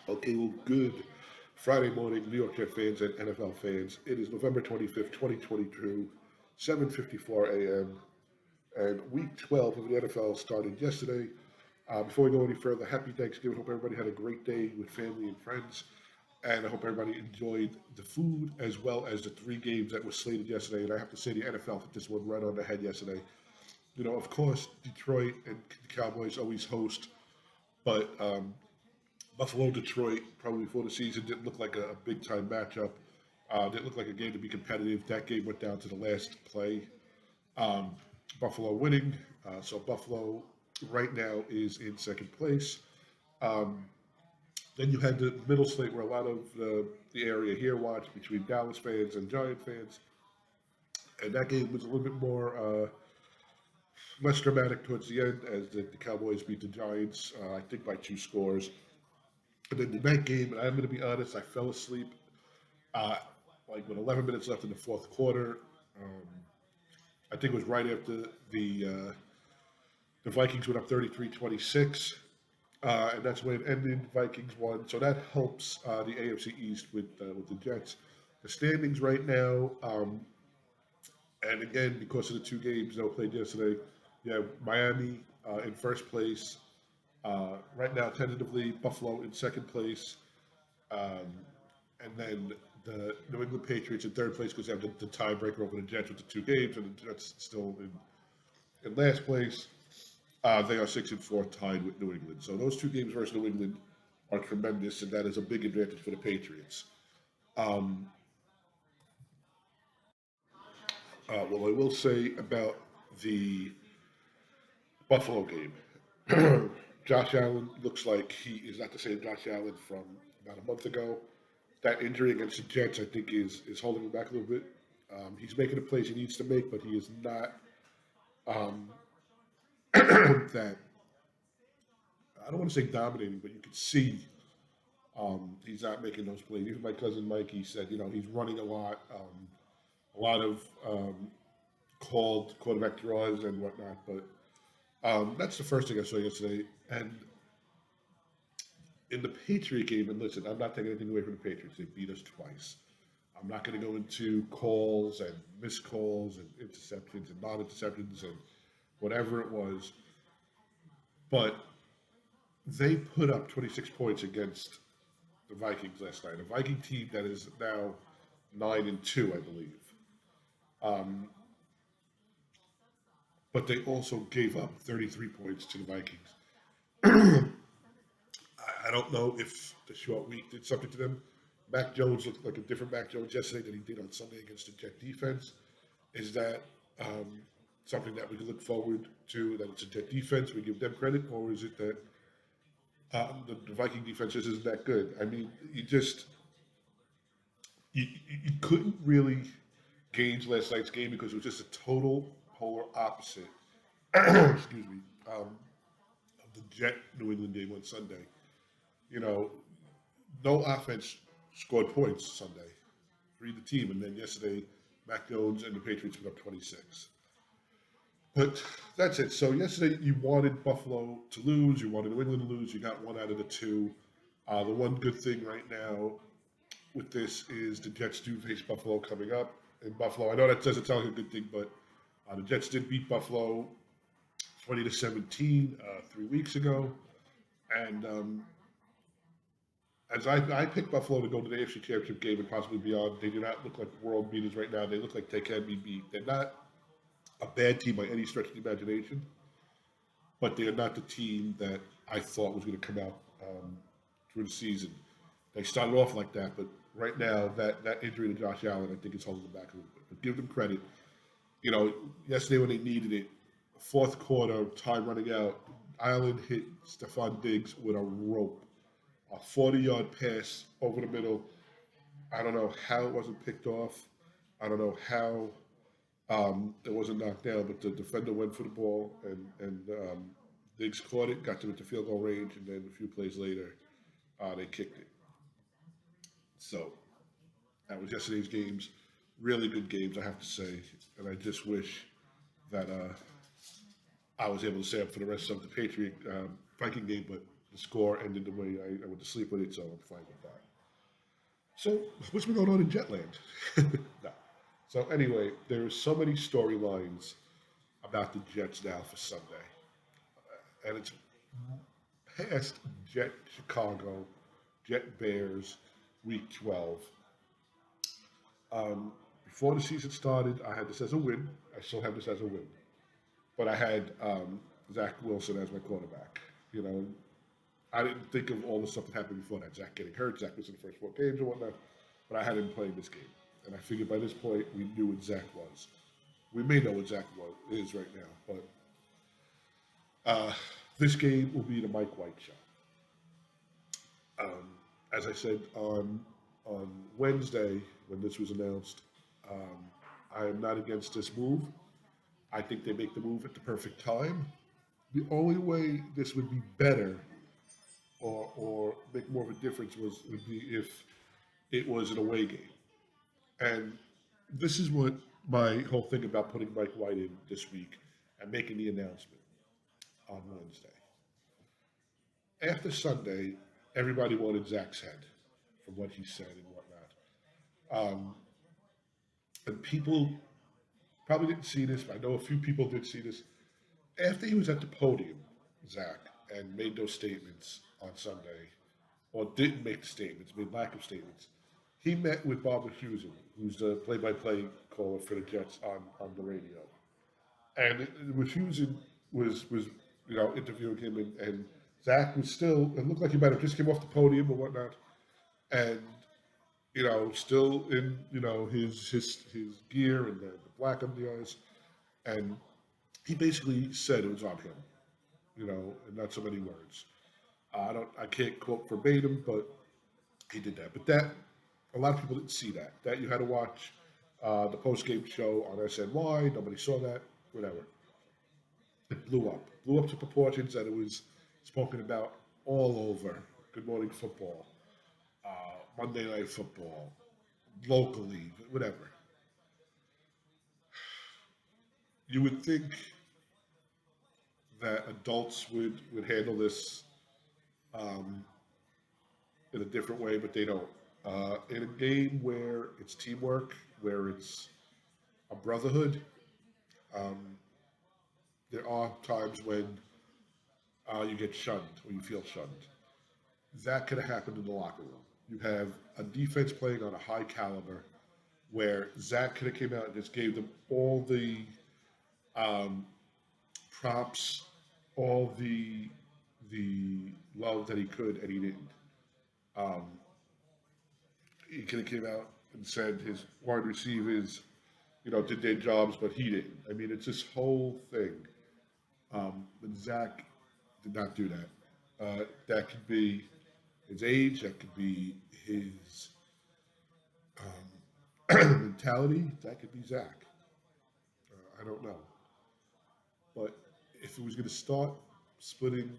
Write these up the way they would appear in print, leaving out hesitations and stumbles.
Okay, well, good Friday morning, New York Jet fans and NFL fans. It is November 25th, 2022, 7:54 a.m., and Week 12 of the NFL started yesterday. Before we go any further, happy Thanksgiving. Hope everybody had a great day with family and friends, and I hope everybody enjoyed the food as well as the three games that were slated yesterday. And I have to say, the NFL hit this one right on the head yesterday. Of course, Detroit and the Cowboys always host, but Buffalo Detroit probably before the season didn't look like a big time matchup. Didn't look like a game to be competitive. That game went down to the last play. Um, Buffalo winning, so Buffalo right now is in second place. Um, then you had the middle slate where a lot of the area here watched between Dallas fans and Giant fans, and that game was a little bit more less dramatic towards the end as the Cowboys beat the Giants, I think by two scores. And then the night game, and I'm going to be honest, I fell asleep uh, like with 11 minutes left in the fourth quarter. Um, I think it was right after the Vikings went up 33-26, and that's when it ended. Vikings won, so that helps the AFC East with the Jets. The standings right now, and again because of the two games that were played yesterday, you have Miami in first place. Right now, tentatively, Buffalo in second place. Um, and then the New England Patriots in third place because they have the tiebreaker over the Jets with the two games, and the Jets still in last place. They are 6-4, tied with New England. So those two games versus New England are tremendous, and that is a big advantage for the Patriots. Um, well, I will say about the Buffalo game, Josh Allen looks like he is not the same Josh Allen from about a month ago. That injury against the Jets, I think, is holding him back a little bit. He's making the plays he needs to make, but he is not um, that. I don't want to say dominating, but you can see he's not making those plays. Even my cousin Mike, he said, he's running a lot of called quarterback draws and whatnot. But that's the first thing I saw yesterday. And in the Patriot game, and listen, I'm not taking anything away from the Patriots. They beat us twice. I'm not going to go into calls and missed calls and interceptions and non-interceptions and whatever it was, but they put up 26 points against the Vikings last night. A Viking team that is now 9-2, I believe. Um, but they also gave up 33 points to the Vikings. I don't know if the short week did something to them. Mac Jones looked like a different Mac Jones yesterday than he did on Sunday against the Jet defense. Is that something that we can look forward to? That it's a Jet defense, we give them credit, or is it that the Viking defense just isn't that good? I mean, you couldn't really gauge last night's game because it was just a total polar opposite. Excuse me. Of the Jet New England game on Sunday. You know, no offense scored points Sunday. Read the team, and then yesterday, Mac Jones and the Patriots put up 26. But that's it. So yesterday, you wanted Buffalo to lose, you wanted New England to lose. You got one out of the two. The one good thing right now with this is the Jets do face Buffalo coming up in Buffalo. I know that doesn't sound like a good thing, but the Jets did beat Buffalo 20-17 3 weeks ago, and as I picked Buffalo to go to the AFC Championship game and possibly beyond. They do not look like world beaters right now. They look like they can be beat. They're not a bad team by any stretch of the imagination, but they are not the team that I thought was going to come out through the season. They started off like that, but right now that injury to Josh Allen, I think, is holding them back a little bit. But give them credit. Yesterday when they needed it, fourth quarter, time running out, Allen hit Stephon Diggs with a rope, a 40-yard pass over the middle. I don't know how it wasn't picked off. I don't know how it wasn't knocked down, but the defender went for the ball, and Diggs caught it, got to the field goal range, and then a few plays later, they kicked it. So that was yesterday's games. Really good games, I have to say, and I just wish that I was able to stay up for the rest of the Patriot Viking game, but the score ended the way I went to sleep with it, so I'm fine with that. So, what's been going on in Jetland? No. So, anyway, there's so many storylines about the Jets now for Sunday. And it's past Jet Chicago, Jet Bears, Week 12. Before the season started, I had this as a win. I still have this as a win. But I had Zach Wilson as my quarterback. You know, I didn't think of all the stuff that happened before that. Zach getting hurt, Zach missing the first 4 games or whatnot. But I had him playing this game. And I figured by this point, we knew what Zach was. We may know what Zach is right now, but this game will be the Mike White show. As I said on Wednesday when this was announced, I am not against this move. I think they make the move at the perfect time. The only way this would be better or make more of a difference would be if it was an away game. And this is what my whole thing about putting Mike White in this week and making the announcement on Wednesday. After Sunday, everybody wanted Zach's head from what he said and whatnot. And people probably didn't see this, but I know a few people did see this. After he was at the podium, Zach, and made those statements on Sunday, or didn't make the statements, made lack of statements, he met with Bob Husen, who's the play-by-play caller for the Jets on the radio. And Husen was interviewing him, and Zach was still, it looked like he might have just came off the podium or whatnot, and still in his gear and the black on the eyes, and he basically said it was on him, and not so many words. I can't quote verbatim, but he did that. But that a lot of people didn't see that. That you had to watch the post game show on SNY. Nobody saw that. Whatever. It blew up to proportions that it was spoken about all over. Good Morning Football, Monday Night Football, locally, whatever. You would think that adults would handle this um, in a different way, but they don't. In a game where it's teamwork, where it's a brotherhood, um, there are times when you get shunned or you feel shunned. That could have happened in the locker room. You have a defense playing on a high caliber where Zach could have came out and just gave them all the um, props, all the love that he could, and he didn't. Um, he could have came out and said his wide receivers, did their jobs, but he didn't. I mean, it's this whole thing. But Zach did not do that. That could be his age. That could be his mentality. That could be Zach. I don't know. But if it was going to start splitting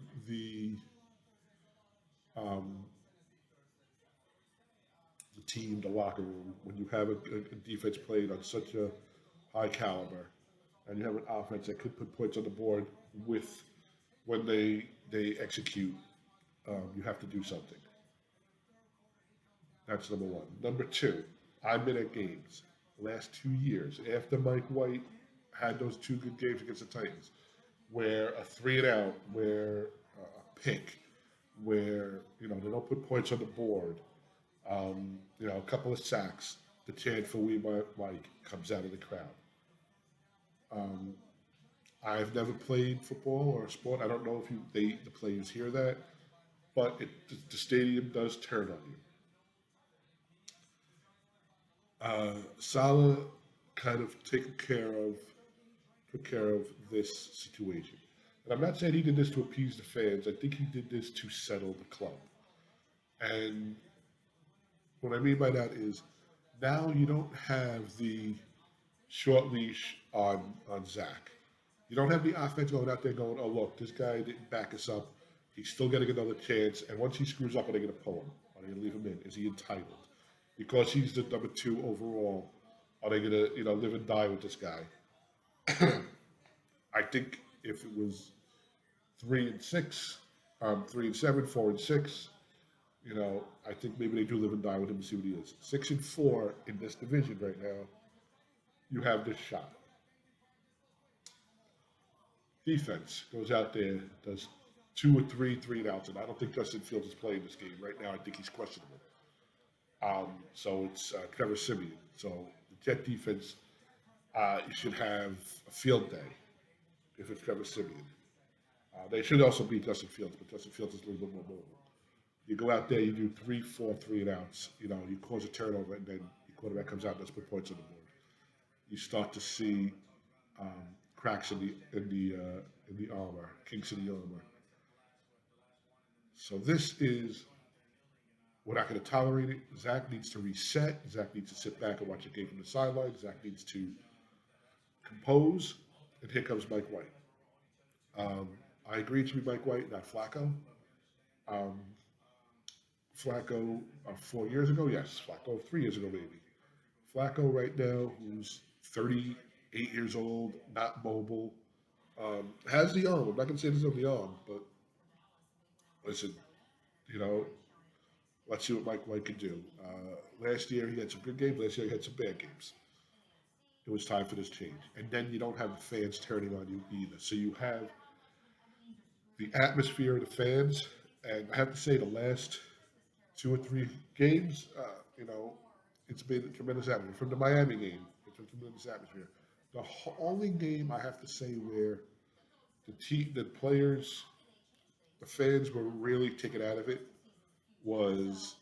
um, the team, the locker room, when you have a defense played on such a high caliber, and you have an offense that could put points on the board with when they execute, you have to do something. That's number one. Number two, I've been at games the last 2 years after Mike White had those two good games against the Titans, where a 3-and-out, where a pick, where they don't put points on the board, a couple of sacks, the chant for "We Mike" comes out of the crowd. Um, I've never played football or a sport. I don't know if the players hear that, but the stadium does turn on you. Salah kind of took care of this situation. And I'm not saying he did this to appease the fans. I think he did this to settle the club. And what I mean by that is now you don't have the short leash on Zach. You don't have the offense going out there going, oh, look, this guy didn't back us up. He's still getting another chance. And once he screws up, are they going to pull him? Are they going to leave him in? Is he entitled? Because he's the number 2 overall, are they going to, live and die with this guy? I think if it was 3-6, 3-7, 4-6. I think maybe they do live and die with him to see what he is. 6-4 in this division right now. You have this shot. Defense goes out there, does 2 or 3 3-and-outs, and I don't think Justin Fields is playing this game right now. I think he's questionable. So it's Trevor Simeon. So the Jet defense, you should have a field day if it's Trevor Simeon. They should also beat Justin Fields, but Justin Fields is a little bit more mobile. You go out there, you do 3-4 3-and-outs. You cause a turnover, and then your quarterback comes out and does put points on the board. You start to see um, cracks in the armor, kinks in the armor. So this is we're not going to tolerate it. Zach needs to reset. Zach needs to sit back and watch a game from the sideline. Zach needs to compose. And here comes Mike White. Um, I agree it should be Mike White, not Flacco. Um, Flacco 4 years ago, yes. Flacco 3 years ago, maybe. Flacco right now, who's 38 years old, not mobile, has the arm. I'm not going to say this on the arm, but listen, you know, let's see what Mike White can do. Last year he had some good games. Last year he had some bad games. It was time for this change. And then you don't have the fans turning on you either. So you have the atmosphere of the fans. And I have to say, the last 2 or 3 games, it's been a tremendous atmosphere. From the Miami game, it's a tremendous atmosphere. The only game I have to say where the players, the fans were really taken out of it was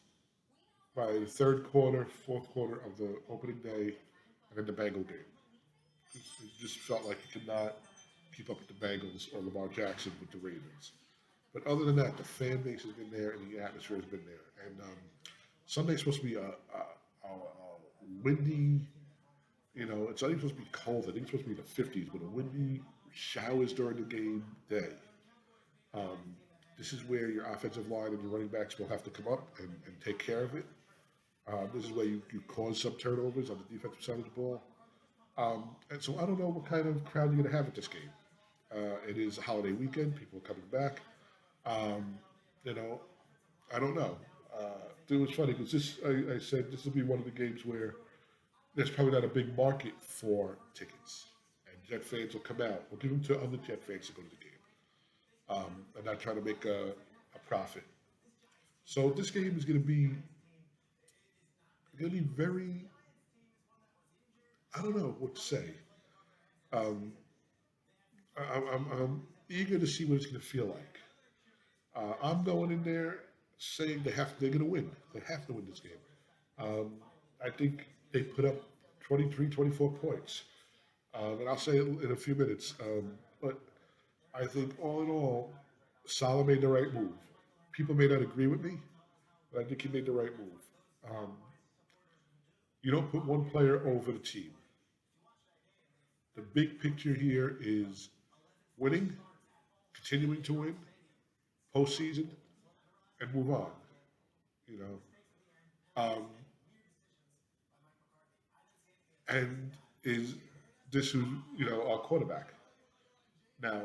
by the third quarter, fourth quarter of the opening day, and then the Bengal game. It just felt like you could not keep up with the Bengals or Lamar Jackson with the Ravens. But other than that, the fan base has been there and the atmosphere has been there. And Sunday's supposed to be a windy, it's not even supposed to be cold. I think it's supposed to be in the 50s, but a windy showers during the game day. Um, this is where your offensive line and your running backs will have to come up and take care of it. This is where you cause some turnovers on the defensive side of the ball. And so I don't know what kind of crowd you're going to have at this game. It is a holiday weekend. People are coming back. Um, you know, I don't know. It was funny because I said this will be one of the games where there's probably not a big market for tickets. And Jet fans will come out. We'll give them to other Jet fans to go to the game. And not trying to make a profit. So this game is going to be very, I don't know what to say. Um, I'm eager to see what it's going to feel like. I'm going in there saying they're going to win. They have to win this game. Um, I think they put up 23, 24 points. And I'll say it in a few minutes. But I think all in all, Salah made the right move. People may not agree with me, but I think he made the right move. Um, you don't put one player over the team. The big picture here is winning, continuing to win, postseason, and move on. You know, um, and is this who our quarterback? Now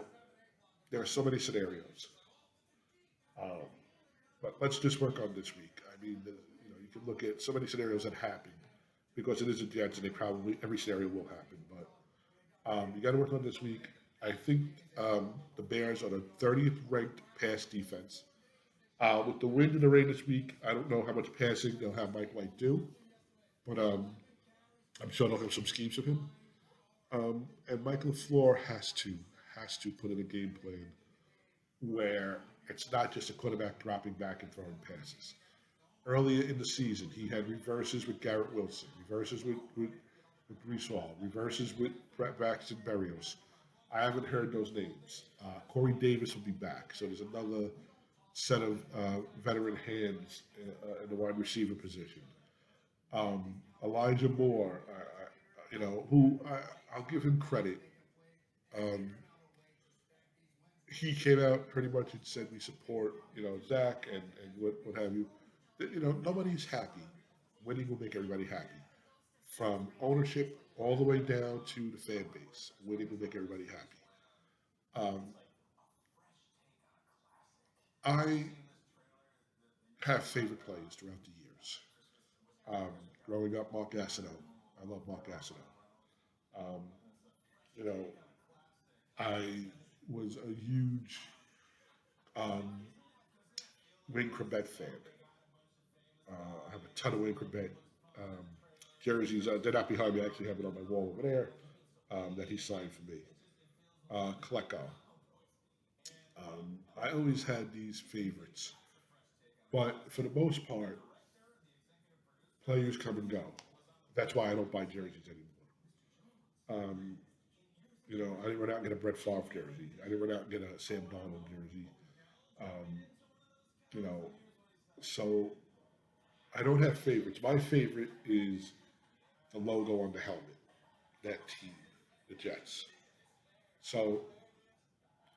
there are so many scenarios, um, but let's just work on this week. I mean, you can look at so many scenarios that happen because it is a Jets, and they probably every scenario will happen. But you got to work on this week. I think the Bears are the 30th ranked pass defense. With the wind and the rain this week, I don't know how much passing they'll have Mike White do, but I'm sure they'll have some schemes of him. And Michael Floor has to put in a game plan where it's not just a quarterback dropping back and throwing passes. Earlier in the season, he had reverses with Garrett Wilson, reverses with Brees Hall, reverses with Braxton Berrios. I haven't heard those names. Corey Davis will be back, so there's another set of veteran hands in the wide receiver position. Elijah Moore, who I'll give him credit. Um, he came out pretty much and said we support, Zach and what have you. Nobody's happy. Winning will make everybody happy. From ownership all the way down to the fan base, winning will make everybody happy. Um, I have favorite players throughout the years. Um, Growing up, Mark Gastineau. I love Mark Gastineau. Um, you know, I was a huge um, Wayne Corbett fan. I have a ton of Wayne Corbett um, jerseys. They're not behind me. I actually have it on my wall over there that he signed for me. Klecko. I always had these favorites, but for the most part, players come and go. That's why I don't buy jerseys anymore. Um, I didn't run out and get a Brett Favre jersey. I didn't run out and get a Sam Donald jersey. Um, you know, so I don't have favorites. My favorite is the logo on the helmet, that team, the Jets. So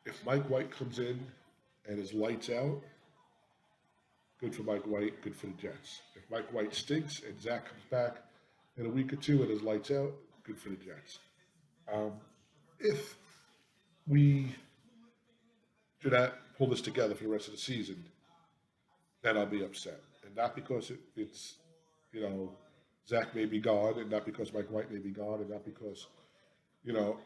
if Mike White comes in and is lights out, good for Mike White, good for the Jets. If Mike White stinks and Zach comes back in a week or two and is lights out, good for the Jets. Um, if we do not pull this together for the rest of the season, then I'll be upset. And not because it's, you know, Zach may be gone, and not because Mike White may be gone, and not you know,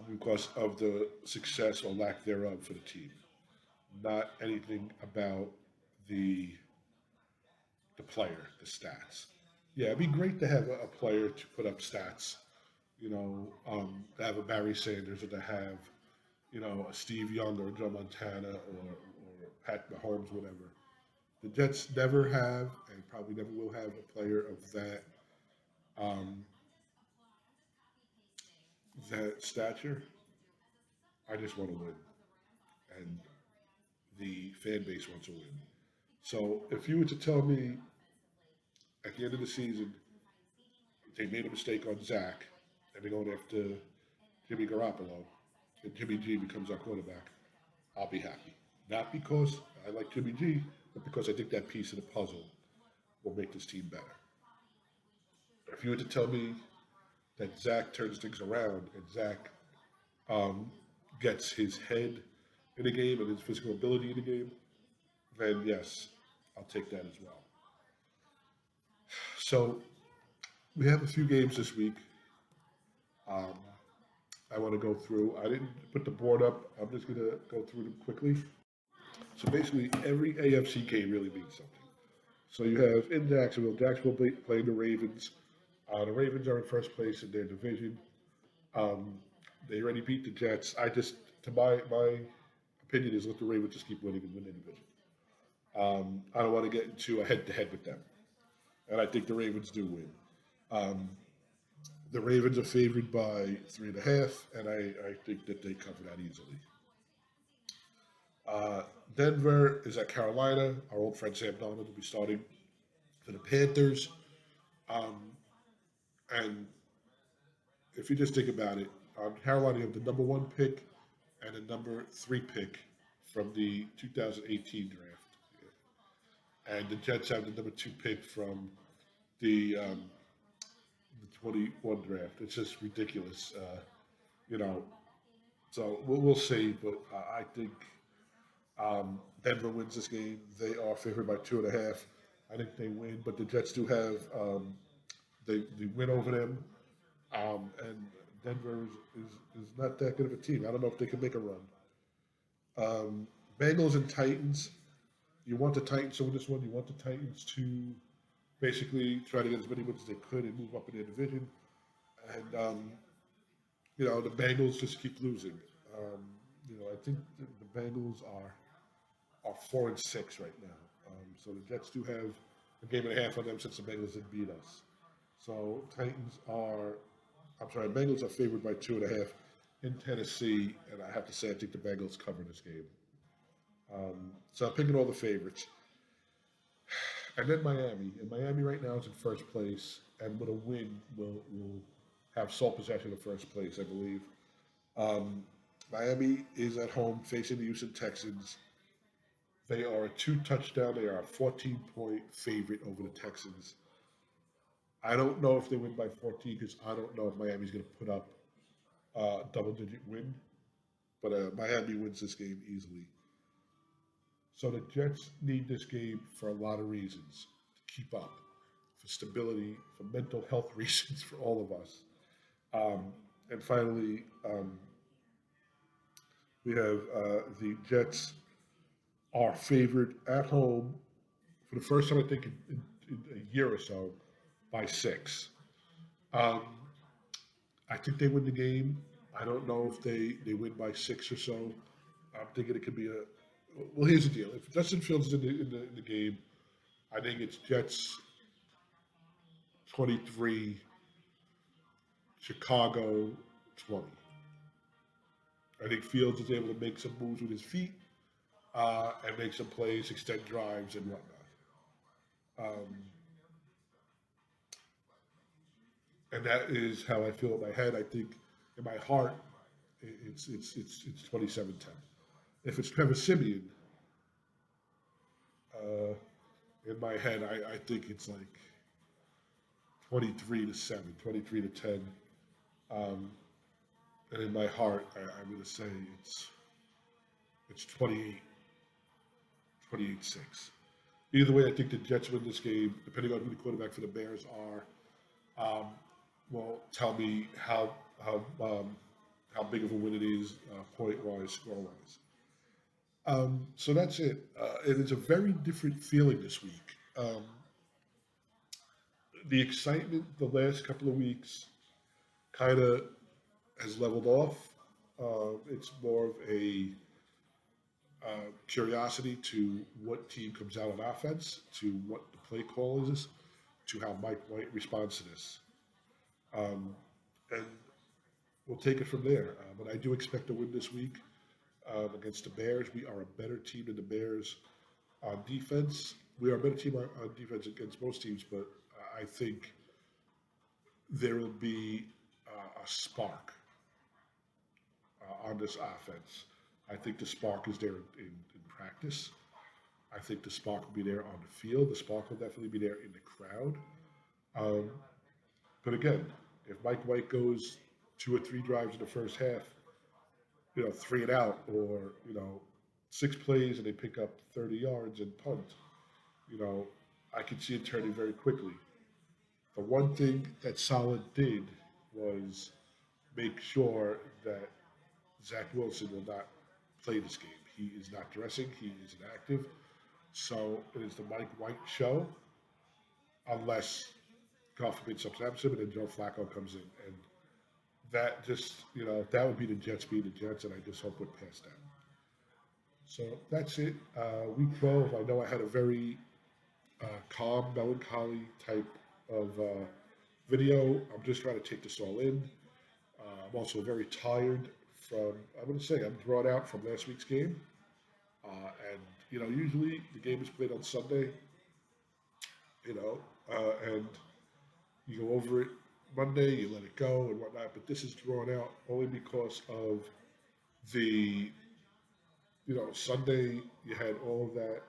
because of the success or lack thereof for the team. Not anything about the the player, the stats. Yeah, it'd be great to have a player to put up stats. To have a Barry Sanders or to have a Steve Young or a Joe Montana or Pat Mahomes, whatever. The Jets never have and probably never will have a player of um, that stature. I just want to win, and the fan base wants to win. So if you were to tell me at the end of the season they made a mistake on Zach and they're going after Jimmy Garoppolo and Jimmy G becomes our quarterback, I'll be happy. Not because I like Jimmy G, but because I think that piece of the puzzle will make this team better. If you were to tell me that Zach turns things around and Zach um, gets his head in the game and his physical ability in the game, then yes, I'll take that as well. So we have a few games this week. Um, I want to go through. I didn't put the board up. I'm just going to go through them quickly. So basically, every AFC game really means something. So you have in Jacksonville playing the Ravens. The Ravens are in first place in their division. Um, they already beat the Jets. To my opinion, is let the Ravens just keep winning and win the division. I don't want to get into a head-to-head with them, and I think the Ravens do win. Um, the Ravens are favored by 3.5, and I think that they cover that easily. Uh, Denver is at Carolina. Our old friend Sam Donald will be starting for the Panthers. Um, and if you just think about it, Carolina have the number one pick and the number three pick from the 2018 draft, and the Jets have the number two pick from the 21 draft. It's just ridiculous, you know. So we'll see, but I think Denver wins this game. They are favored by 2.5. I think they win, but the Jets do have they win over them, and Denver is not that good of a team. I don't know if they can make a run. Bengals and Titans. You want the Titans to win this one. You want the Titans to basically try to get as many wins as they could and move up in their division. And the Bengals just keep losing. Um, I think the Bengals are 4-6 right now. So the Jets do have a game and a half on them since the Bengals did beat us. So Bengals are favored by 2.5 in Tennessee, and I have to say I think the Bengals cover this game. So I'm picking all the favorites. And then Miami. And Miami right now is in first place, and with a win will have sole possession of first place, I believe. Um, Miami is at home facing the Houston Texans. They are a two-touchdown. They are a 14-point favorite over the Texans. I don't know if they win by 14 because I don't know if Miami's going to put up a double-digit win. But Miami wins this game easily. So the Jets need this game for a lot of reasons to keep up, for stability, for mental health reasons for all of us. Um, and finally, we have the Jets are favored at home for the first time, I think, in a year or so by 6. Um, I think they win the game. I don't know if they win by 6 or so. I'm thinking it could be a. Well, here's the deal. If Justin Fields is in the game, I think it's Jets 23, Chicago 20. I think Fields is able to make some moves with his feet and make some plays, extend drives, and whatnot. Um, and that is how I feel in my head. I think in my heart, it's 27-10. If it's Trevor Simeon, uh, in my head, I think it's like 23 to 7, 23 to 10. Um, and in my heart, I'm going to say it's 28-6. Either way, I think the Jets win this game, depending on who the quarterback for the Bears are. Will tell me how big of a win it is, point wise, score wise. So that's it. It is a very different feeling this week. The excitement the last couple of weeks kind of has leveled off. It's more of a curiosity to what team comes out on offense, to what the play call is, to how Mike White responds to this. And we'll take it from there. But I do expect to win this week against the Bears. We are a better team than the Bears on defense. We are a better team on defense against most teams, but I think there will be a spark on this offense. I think the spark is there in practice. I think the spark will be there on the field. The spark will definitely be there in the crowd. Um, but again, if Mike White goes 2 or 3 drives in the first half, 3 and out, or 6 plays and they pick up 30 yards and punt, you know, I could see it turning very quickly. The one thing that Solid did was make sure that Zach Wilson will not play this game. He is not dressing. He is inactive. So it is the Mike White show, unless God forbid something happens to him, and then Joe Flacco comes in, and that just that would be the Jets being the Jets, and I just hope we're past that. So that's it. Week 12. I know I had a very calm, melancholy type of video. I'm just trying to take this all in. I'm also very tired from. I'm going to say I'm drawn out from last week's game, and usually the game is played on Sunday. And you go over it Monday, you let it go and whatnot. But this is drawn out only because of the Sunday you had all of that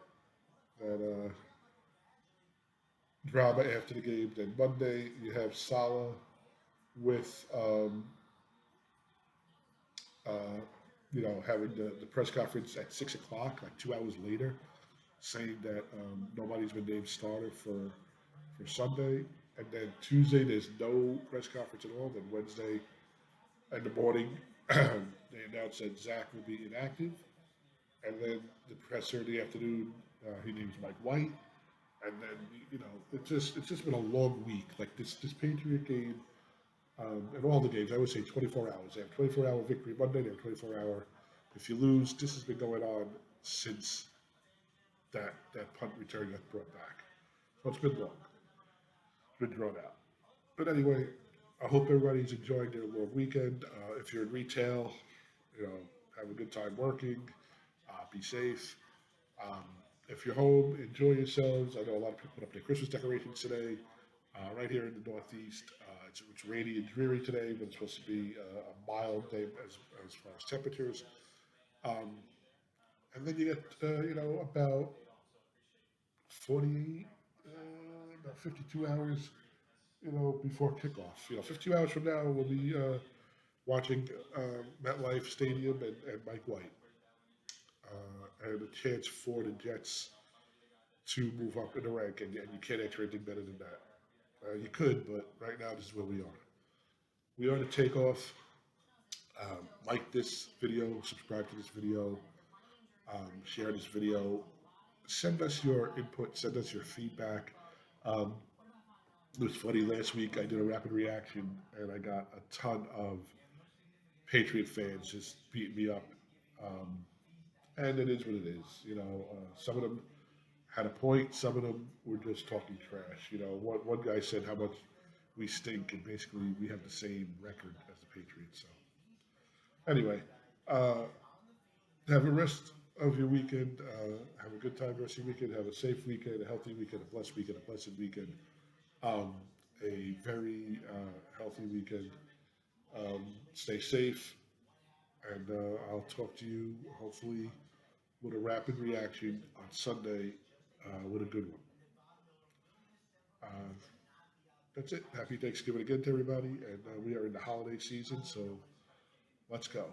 drama after the game. Then Monday you have Salah with uh, having the press conference at 6 o'clock, like 2 hours later, saying that nobody's been named starter for Sunday. And then Tuesday there's no press conference at all. Then Wednesday in the morning they announced that Zach will be inactive. And then the presser in the afternoon, he names Mike White. And then it's just been a long week. Like this Patriot game, and all the games. I would say 24 hours. They have 24-hour victory Monday. They have 24-hour. If you lose, this has been going on since that punt return got brought back. So it's been long. It's been drawn out. But anyway, I hope everybody's enjoying their long weekend. If you're in retail, you know, have a good time working. Be safe. Um, if you're home, enjoy yourselves. I know a lot of people put up their Christmas decorations today. Right here in the Northeast, it's rainy and dreary today, but it's supposed to be a mild day as far as temperatures. Um, and then you get, about 48, about 52 hours, before kickoff. 52 hours from now, we'll be watching MetLife Stadium and Mike White. and a chance for the Jets to move up in the rank, and you can't enter anything better than that. You could, but right now this is where we are. We are the takeoff. Like this video, subscribe to this video, share this video, send us your input, send us your feedback. Um, it was funny, last week I did a rapid reaction and I got a ton of Patriot fans just beating me up. Um, and it is what it is. Some of them had a point, some of them were just talking trash. One guy said how much we stink, and basically we have the same record as the Patriots. So, anyway, uh, have a rest of your weekend. Have a good time the rest of your weekend. Have a safe weekend, a healthy weekend, a blessed weekend. Um, a very healthy weekend. Stay safe, and I'll talk to you hopefully with a rapid reaction on Sunday with a good one. Uh, that's it. Happy Thanksgiving again to everybody, and we are in the holiday season, so let's go.